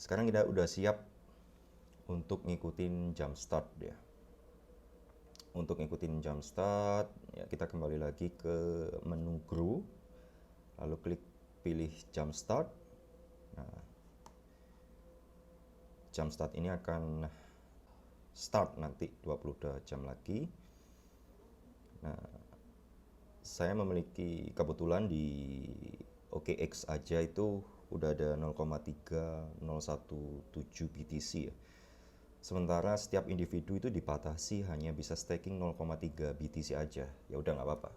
sekarang kita udah siap untuk ngikutin jump start ya. Untuk ngikutin jump start, ya kita kembali lagi ke menu grow, lalu klik pilih jump start. Nah, jump start ini akan start nanti 22 jam lagi. Nah, saya memiliki kebetulan di OKX aja itu udah ada 0,3017 BTC ya. Sementara setiap individu itu dibatasi hanya bisa staking 0,3 BTC aja. Ya udah nggak apa-apa.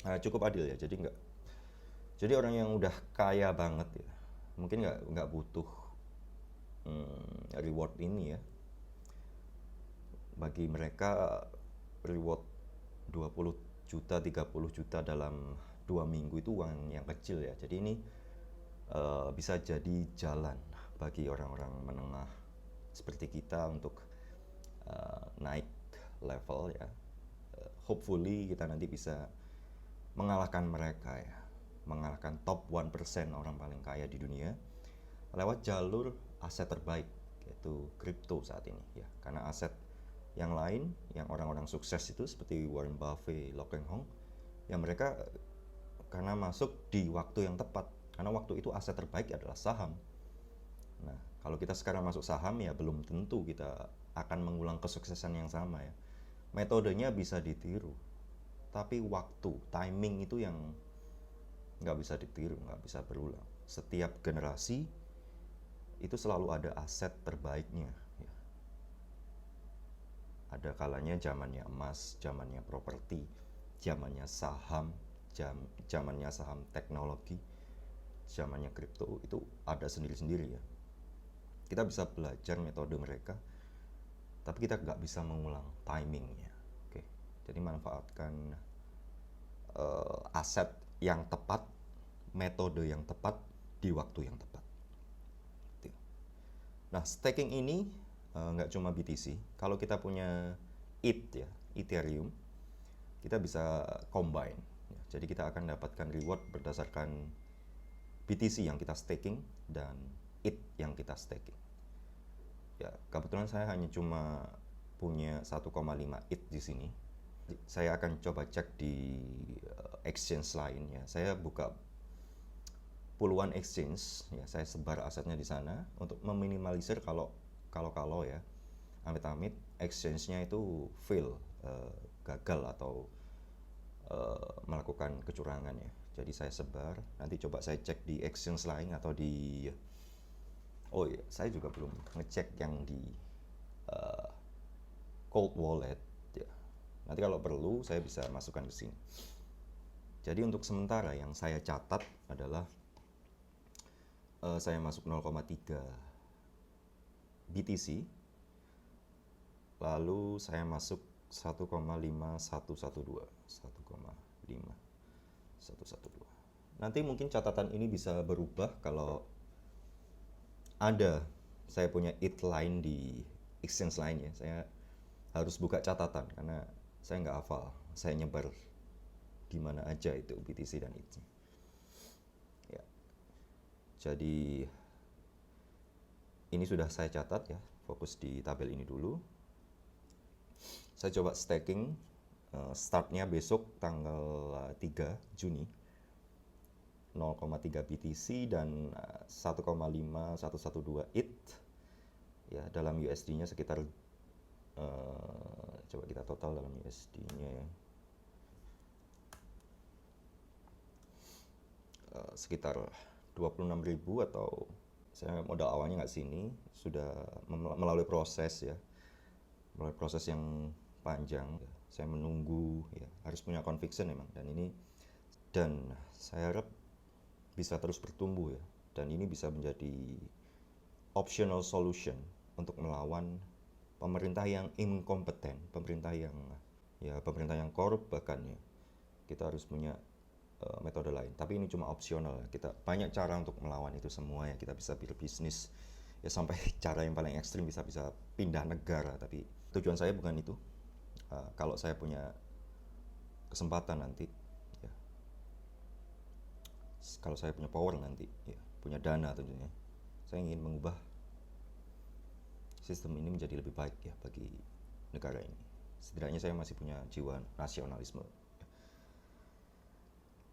Nah, cukup adil ya. Jadi orang yang udah kaya banget ya, mungkin nggak butuh reward ini ya. Bagi mereka reward 20 juta, 30 juta dalam 2 minggu itu uang yang kecil ya. Jadi ini bisa jadi jalan bagi orang-orang menengah seperti kita untuk naik level ya. Hopefully kita nanti bisa mengalahkan mereka ya, mengalahkan top 1% orang paling kaya di dunia lewat jalur aset terbaik, yaitu kripto saat ini ya. Karena aset yang lain, yang orang-orang sukses itu seperti Warren Buffett, Loh Keng Hong, yang mereka karena masuk di waktu yang tepat. Karena waktu itu aset terbaik adalah saham. Nah, kalau kita sekarang masuk saham ya belum tentu kita akan mengulang kesuksesan yang sama ya. Metodenya bisa ditiru, tapi waktu, timing itu yang nggak bisa ditiru, nggak bisa berulang. Setiap generasi itu selalu ada aset terbaiknya ya. Ada kalanya zamannya emas, zamannya properti, zamannya saham, zamannya saham teknologi, zamannya kripto, itu ada sendiri-sendiri ya. Kita bisa belajar metode mereka, tapi kita nggak bisa mengulang timingnya. Oke, jadi manfaatkan aset yang tepat, metode yang tepat di waktu yang tepat. Nah, staking ini nggak cuma BTC. Kalau kita punya ETH ya, Ethereum, kita bisa combine. Jadi kita akan dapatkan reward berdasarkan BTC yang kita staking dan ETH yang kita staking. Ya, kebetulan saya hanya cuma punya 1,5 ETH di sini. Saya akan coba cek di exchange lain ya. Saya buka puluhan exchange ya, saya sebar asetnya di sana untuk meminimalisir kalau ya amit-amit exchange-nya itu fail, gagal atau melakukan kecurangan ya. Jadi saya sebar, nanti coba saya cek di exchange lain atau di saya juga belum ngecek yang di cold wallet ya. Nanti kalau perlu saya bisa masukkan ke sini. Jadi untuk sementara yang saya catat adalah saya masuk 0,3 BTC, lalu saya masuk 1,5112. Nanti mungkin catatan ini bisa berubah kalau ada saya punya ETH lain di exchange lain ya. Saya harus buka catatan karena saya nggak hafal, saya nyebar di mana aja itu BTC dan ETH. Ya. Jadi ini sudah saya catat ya, fokus di tabel ini dulu. Saya coba staking, startnya besok tanggal 3 Juni, 0,3 BTC dan 1,5112 ETH ya. Dalam USD-nya sekitar coba kita total dalam USD-nya ya, sekitar 26.000, atau saya modal awalnya nggak sini, sudah melalui proses ya, melalui proses yang panjang. Saya menunggu ya, harus punya conviction memang, dan saya harap bisa terus bertumbuh ya, dan ini bisa menjadi optional solution untuk melawan pemerintah yang inkompeten, pemerintah yang korup bahkan ya. Kita harus punya metode lain, tapi ini cuma opsional. Kita banyak cara untuk melawan itu semua ya. Kita bisa berbisnis ya, sampai cara yang paling ekstrim bisa pindah negara, tapi tujuan saya bukan itu. Kalau saya punya kesempatan nanti ya, kalau saya punya power nanti ya, punya dana tentunya, saya ingin mengubah sistem ini menjadi lebih baik ya bagi negara ini. Setidaknya saya masih punya jiwa nasionalisme.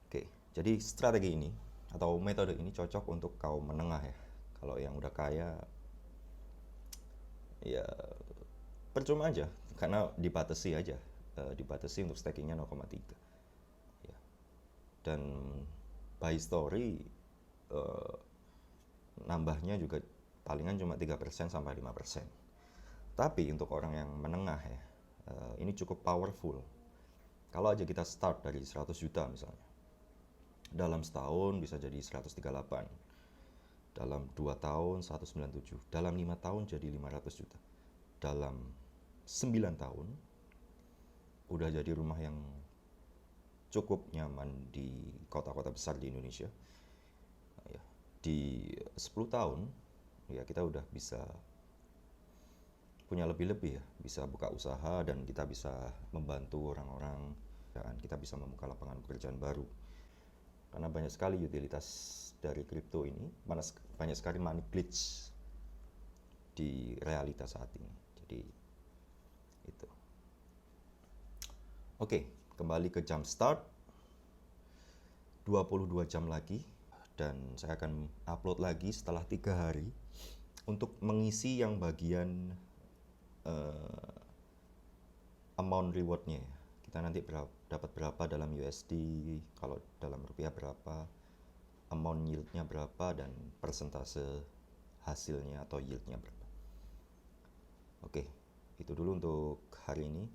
Oke, jadi strategi ini atau metode ini cocok untuk kaum menengah ya. Kalau yang udah kaya, ya percuma aja, karena dibatasi aja, dibatasi untuk stakingnya 0,3. Ya. Dan by story, nambahnya juga palingan cuma 3% sampai 5%. Tapi untuk orang yang menengah ya, ini cukup powerful. Kalau aja kita start dari 100 juta misalnya, dalam setahun bisa jadi 138, dalam 2 tahun 197, dalam 5 tahun jadi 500 juta, dalam 9 tahun udah jadi rumah yang cukup nyaman di kota-kota besar di Indonesia. Ya, di 10 tahun ya kita udah bisa punya lebih-lebih ya, bisa buka usaha dan kita bisa membantu orang-orang, dan kita bisa membuka lapangan pekerjaan baru. Karena banyak sekali utilitas dari kripto ini, banyak sekali money glitch di realitas saat ini. Jadi itu. Oke, kembali ke jam start. 22 jam lagi dan saya akan upload lagi setelah 3 hari untuk mengisi yang bagian amount rewardnya ya. Kita nanti dapat berapa dalam USD, kalau dalam rupiah berapa, amount yieldnya berapa, dan persentase hasilnya atau yieldnya berapa. Oke, itu dulu untuk hari ini.